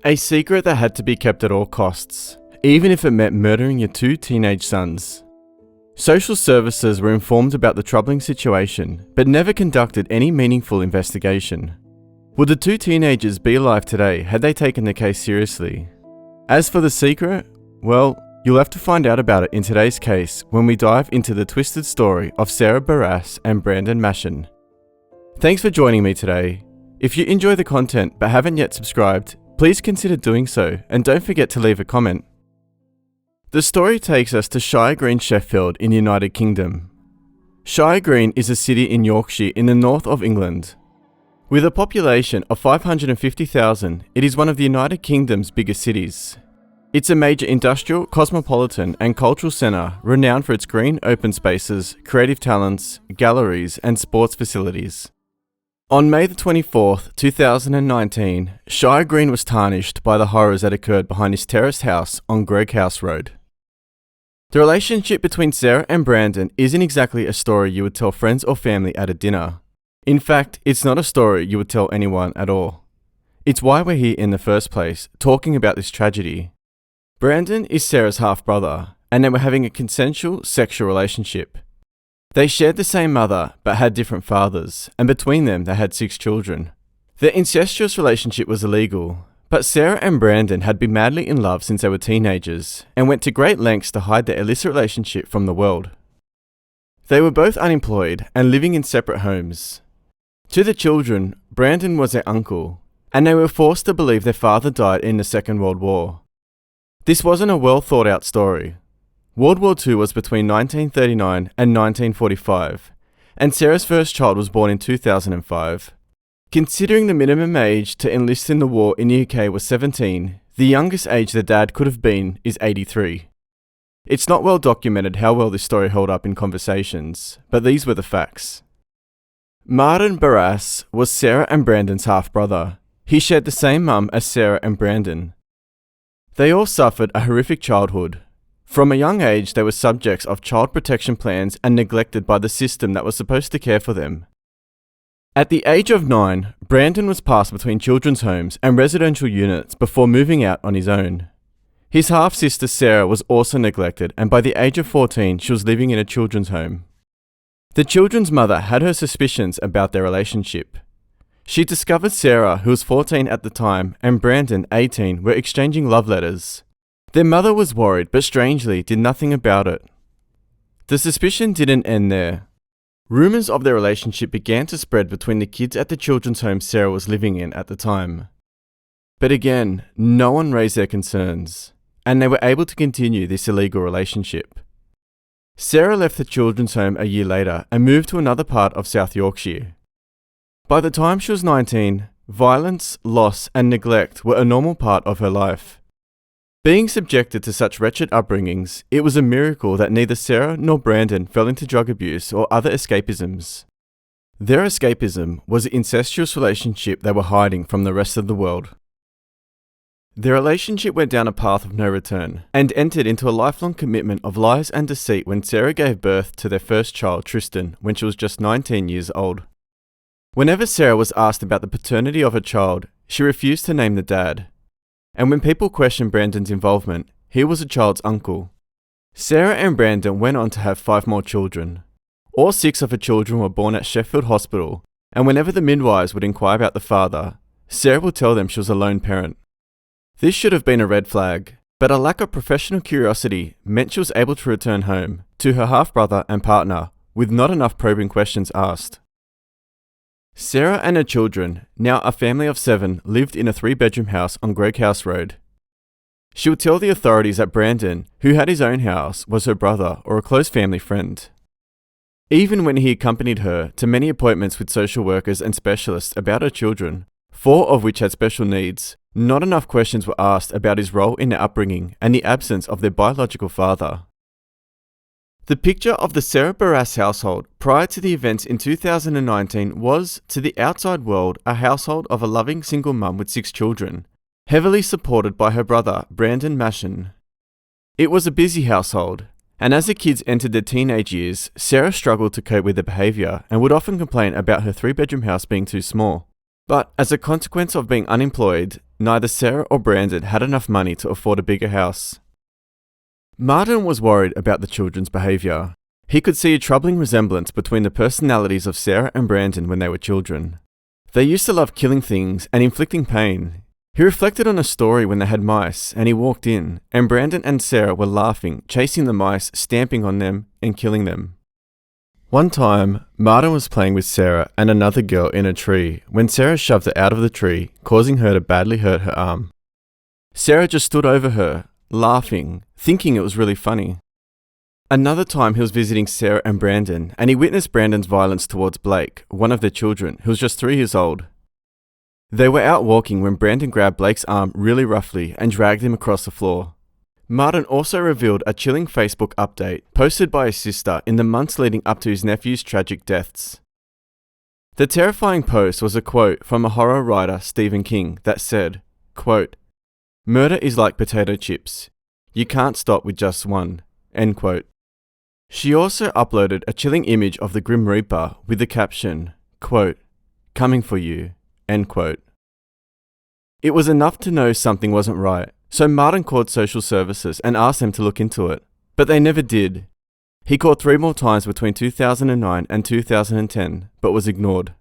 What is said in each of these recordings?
A secret that had to be kept at all costs, even if it meant murdering your two teenage sons. Social services were informed about the troubling situation, but never conducted any meaningful investigation. Would the two teenagers be alive today had they taken the case seriously? As for the secret, well, you'll have to find out about it in today's case when we dive into the twisted story of Sarah Barrass and Brandon Machin. Thanks for joining me today. If you enjoy the content but haven't yet subscribed, please consider doing so and don't forget to leave a comment. The story takes us to Shire Green, Sheffield in the United Kingdom. Shire Green is a city in Yorkshire in the north of England. With a population of 550,000, it is one of the United Kingdom's biggest cities. It's a major industrial, cosmopolitan and cultural centre renowned for its green open spaces, creative talents, galleries and sports facilities. On May the 24th, 2019, Shire Green was tarnished by the horrors that occurred behind his terraced house on Greg House Road. The relationship between Sarah and Brandon isn't exactly a story you would tell friends or family at a dinner. In fact, it's not a story you would tell anyone at all. It's why we're here in the first place, talking about this tragedy. Brandon is Sarah's half-brother, and they were having a consensual sexual relationship. They shared the same mother, but had different fathers, and between them they had 6 children. Their incestuous relationship was illegal, but Sarah and Brandon had been madly in love since they were teenagers, and went to great lengths to hide their illicit relationship from the world. They were both unemployed and living in separate homes. To the children, Brandon was their uncle, and they were forced to believe their father died in the Second World War. This wasn't a well thought out story. World War II was between 1939 and 1945, and Sarah's first child was born in 2005. Considering the minimum age to enlist in the war in the UK was 17, the youngest age the dad could have been is 83. It's not well documented how well this story held up in conversations, but these were the facts. Martin Barrass was Sarah and Brandon's half-brother. He shared the same mum as Sarah and Brandon. They all suffered a horrific childhood. From a young age, they were subjects of child protection plans and neglected by the system that was supposed to care for them. At the age of 9, Brandon was passed between children's homes and residential units before moving out on his own. His half-sister Sarah was also neglected, and by the age of 14, she was living in a children's home. The children's mother had her suspicions about their relationship. She discovered Sarah, who was 14 at the time, and Brandon, 18, were exchanging love letters. Their mother was worried, but strangely did nothing about it. The suspicion didn't end there. Rumours of their relationship began to spread between the kids at the children's home Sarah was living in at the time. But again, no one raised their concerns, and they were able to continue this illegal relationship. Sarah left the children's home a year later and moved to another part of South Yorkshire. By the time she was 19, violence, loss and neglect were a normal part of her life. Being subjected to such wretched upbringings, it was a miracle that neither Sarah nor Brandon fell into drug abuse or other escapisms. Their escapism was the incestuous relationship they were hiding from the rest of the world. Their relationship went down a path of no return, and entered into a lifelong commitment of lies and deceit when Sarah gave birth to their first child, Tristan, when she was just 19 years old. Whenever Sarah was asked about the paternity of her child, she refused to name the dad. And when people questioned Brandon's involvement, he was the child's uncle. Sarah and Brandon went on to have 5 more children. All 6 of her children were born at Sheffield Hospital, and whenever the midwives would inquire about the father, Sarah would tell them she was a lone parent. This should have been a red flag, but a lack of professional curiosity meant she was able to return home to her half-brother and partner with not enough probing questions asked. Sarah and her children, now a family of 7, lived in a 3-bedroom house on Greg House Road. She would tell the authorities that Brandon, who had his own house, was her brother or a close family friend. Even when he accompanied her to many appointments with social workers and specialists about her children, 4 of which had special needs, not enough questions were asked about his role in their upbringing and the absence of their biological father. The picture of the Sarah Barrass household prior to the events in 2019 was, to the outside world, a household of a loving single mum with 6 children, heavily supported by her brother, Brandon Machin. It was a busy household, and as the kids entered their teenage years, Sarah struggled to cope with their behaviour and would often complain about her 3-bedroom house being too small. But as a consequence of being unemployed, neither Sarah or Brandon had enough money to afford a bigger house. Martin was worried about the children's behaviour. He could see a troubling resemblance between the personalities of Sarah and Brandon when they were children. They used to love killing things and inflicting pain. He reflected on a story when they had mice, and he walked in, and Brandon and Sarah were laughing, chasing the mice, stamping on them, and killing them. One time, Martin was playing with Sarah and another girl in a tree when Sarah shoved her out of the tree, causing her to badly hurt her arm. Sarah just stood over her, laughing, thinking it was really funny. Another time he was visiting Sarah and Brandon, and he witnessed Brandon's violence towards Blake, one of their children, who was just 3 years old. They were out walking when Brandon grabbed Blake's arm really roughly and dragged him across the floor. Martin also revealed a chilling Facebook update posted by his sister in the months leading up to his nephew's tragic deaths. The terrifying post was a quote from a horror writer, Stephen King, that said, quote, "Murder is like potato chips. You can't stop with just one." End quote. She also uploaded a chilling image of the Grim Reaper with the caption, quote, "Coming for you." End quote. It was enough to know something wasn't right, so Martin called social services and asked them to look into it, but they never did. He called 3 more times between 2009 and 2010, but was ignored.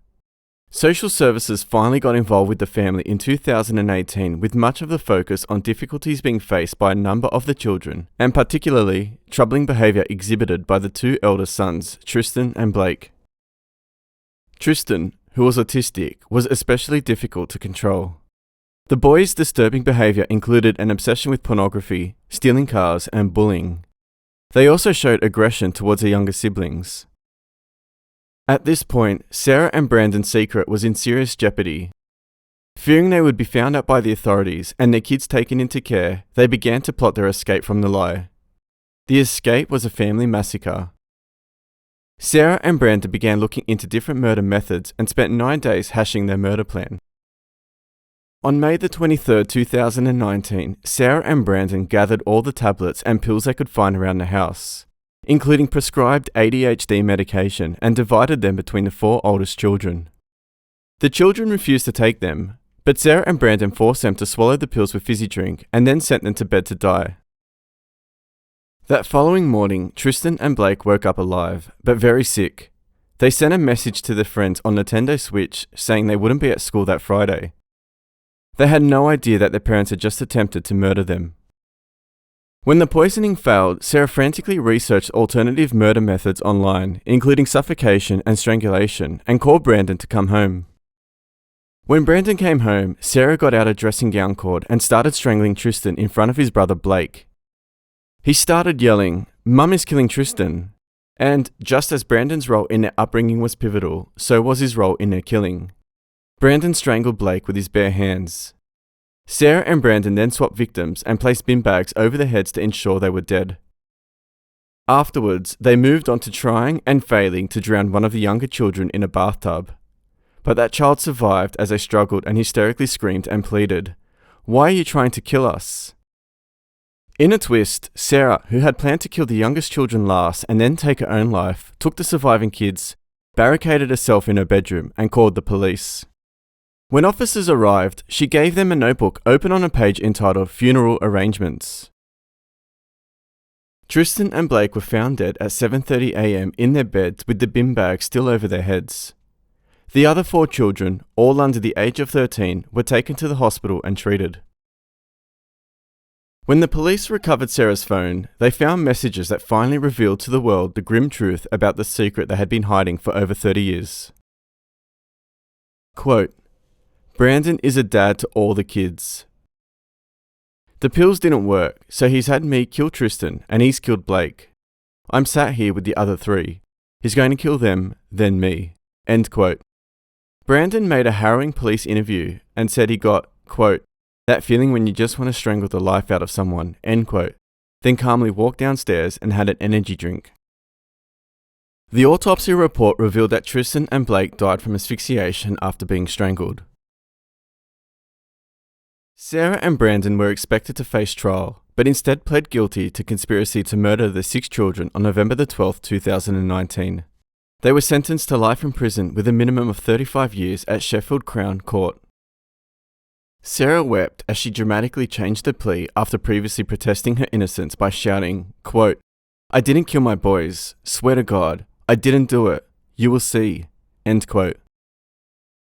Social services finally got involved with the family in 2018 with much of the focus on difficulties being faced by a number of the children, and particularly troubling behaviour exhibited by the 2 eldest sons, Tristan and Blake. Tristan, who was autistic, was especially difficult to control. The boy's disturbing behaviour included an obsession with pornography, stealing cars, and bullying. They also showed aggression towards their younger siblings. At this point, Sarah and Brandon's secret was in serious jeopardy. Fearing they would be found out by the authorities and their kids taken into care, they began to plot their escape from the lie. The escape was a family massacre. Sarah and Brandon began looking into different murder methods and spent 9 days hashing their murder plan. On May the 23rd, 2019, Sarah and Brandon gathered all the tablets and pills they could find around the house, including prescribed ADHD medication, and divided them between the 4 oldest children. The children refused to take them, but Sarah and Brandon forced them to swallow the pills with fizzy drink and then sent them to bed to die. That following morning, Tristan and Blake woke up alive, but very sick. They sent a message to their friends on Nintendo Switch saying they wouldn't be at school that Friday. They had no idea that their parents had just attempted to murder them. When the poisoning failed, Sarah frantically researched alternative murder methods online, including suffocation and strangulation, and called Brandon to come home. When Brandon came home, Sarah got out a dressing gown cord and started strangling Tristan in front of his brother Blake. He started yelling, "Mum is killing Tristan." And just as Brandon's role in their upbringing was pivotal, so was his role in their killing. Brandon strangled Blake with his bare hands. Sarah and Brandon then swapped victims and placed bin bags over their heads to ensure they were dead. Afterwards, they moved on to trying and failing to drown one of the younger children in a bathtub. But that child survived as they struggled and hysterically screamed and pleaded, "Why are you trying to kill us?" In a twist, Sarah, who had planned to kill the youngest children last and then take her own life, took the surviving kids, barricaded herself in her bedroom, and called the police. When officers arrived, she gave them a notebook open on a page entitled Funeral Arrangements. Tristan and Blake were found dead at 7:30 a.m. in their beds with the bin bag still over their heads. The other 4 children, all under the age of 13, were taken to the hospital and treated. When the police recovered Sarah's phone, they found messages that finally revealed to the world the grim truth about the secret they had been hiding for over 30 years. Quote, "Brandon is a dad to all the kids. The pills didn't work, so he's had me kill Tristan and he's killed Blake. I'm sat here with the other 3. He's going to kill them, then me." End quote. Brandon made a harrowing police interview and said he got, quote, "that feeling when you just want to strangle the life out of someone," end quote, then calmly walked downstairs and had an energy drink. The autopsy report revealed that Tristan and Blake died from asphyxiation after being strangled. Sarah and Brandon were expected to face trial, but instead pled guilty to conspiracy to murder the 6 children on November 12, 2019. They were sentenced to life in prison with a minimum of 35 years at Sheffield Crown Court. Sarah wept as she dramatically changed her plea after previously protesting her innocence by shouting, quote, "I didn't kill my boys. Swear to God, I didn't do it. You will see." End quote.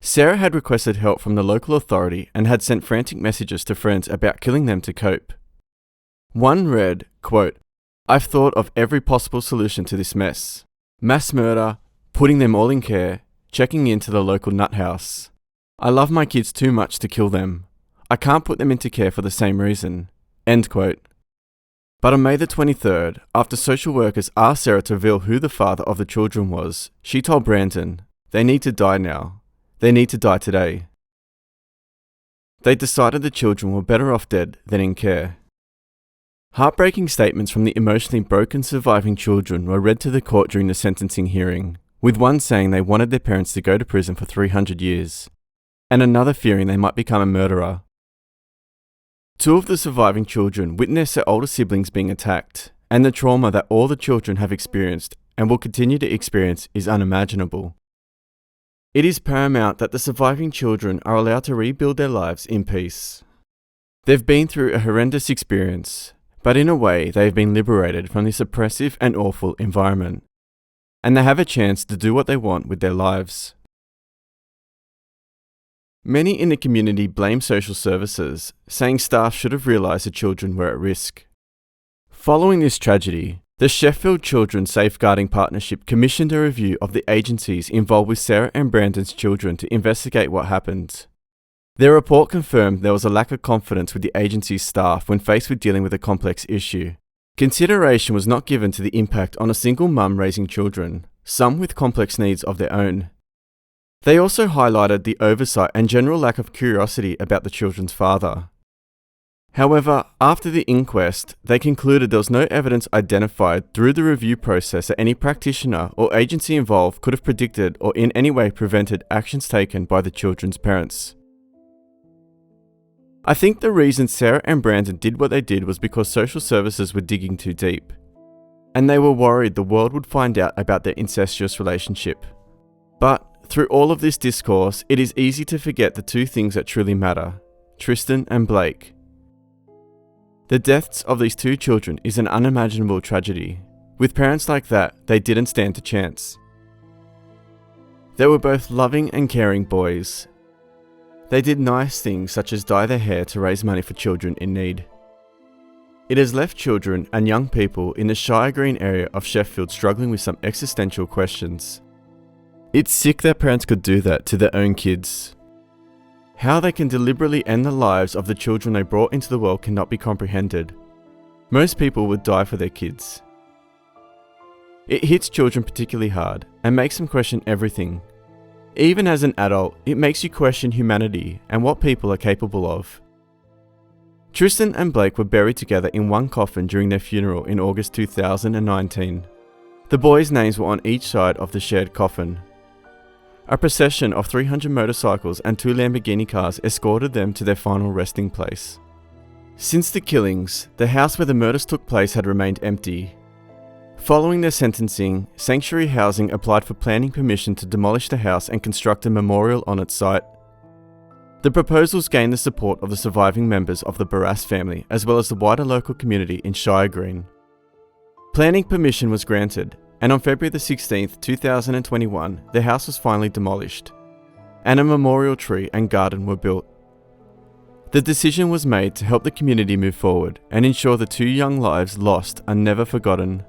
Sarah had requested help from the local authority and had sent frantic messages to friends about killing them to cope. One read, quote, "I've thought of every possible solution to this mess. Mass murder, putting them all in care, checking into the local nut house. I love my kids too much to kill them. I can't put them into care for the same reason." End quote. But on May the 23rd, after social workers asked Sarah to reveal who the father of the children was, she told Brandon, "They need to die now. They need to die today." They decided the children were better off dead than in care. Heartbreaking statements from the emotionally broken surviving children were read to the court during the sentencing hearing, with one saying they wanted their parents to go to prison for 300 years, and another fearing they might become a murderer. Two of the surviving children witnessed their older siblings being attacked, and the trauma that all the children have experienced and will continue to experience is unimaginable. It is paramount that the surviving children are allowed to rebuild their lives in peace. They've been through a horrendous experience, but in a way they have been liberated from this oppressive and awful environment, and they have a chance to do what they want with their lives. Many in the community blame social services, saying staff should have realised the children were at risk. Following this tragedy, the Sheffield Children's Safeguarding Partnership commissioned a review of the agencies involved with Sarah and Brandon's children to investigate what happened. Their report confirmed there was a lack of confidence with the agency's staff when faced with dealing with a complex issue. Consideration was not given to the impact on a single mum raising children, some with complex needs of their own. They also highlighted the oversight and general lack of curiosity about the children's father. However, after the inquest, they concluded there was no evidence identified through the review process that any practitioner or agency involved could have predicted or in any way prevented actions taken by the children's parents. I think the reason Sarah and Brandon did what they did was because social services were digging too deep, and they were worried the world would find out about their incestuous relationship. But through all of this discourse, it is easy to forget the two things that truly matter: Tristan and Blake. The deaths of these two children is an unimaginable tragedy. With parents like that, they didn't stand a chance. They were both loving and caring boys. They did nice things such as dye their hair to raise money for children in need. It has left children and young people in the Shire Green area of Sheffield struggling with some existential questions. It's sick that parents could do that to their own kids. How they can deliberately end the lives of the children they brought into the world cannot be comprehended. Most people would die for their kids. It hits children particularly hard and makes them question everything. Even as an adult, it makes you question humanity and what people are capable of. Tristan and Blake were buried together in one coffin during their funeral in August 2019. The boys' names were on each side of the shared coffin. A procession of 300 motorcycles and 2 Lamborghini cars escorted them to their final resting place. Since the killings, the house where the murders took place had remained empty. Following their sentencing, Sanctuary Housing applied for planning permission to demolish the house and construct a memorial on its site. The proposals gained the support of the surviving members of the Barrass family as well as the wider local community in Shire Green. Planning permission was granted, and on February 16, 2021, the house was finally demolished, and a memorial tree and garden were built. The decision was made to help the community move forward and ensure the 2 young lives lost are never forgotten.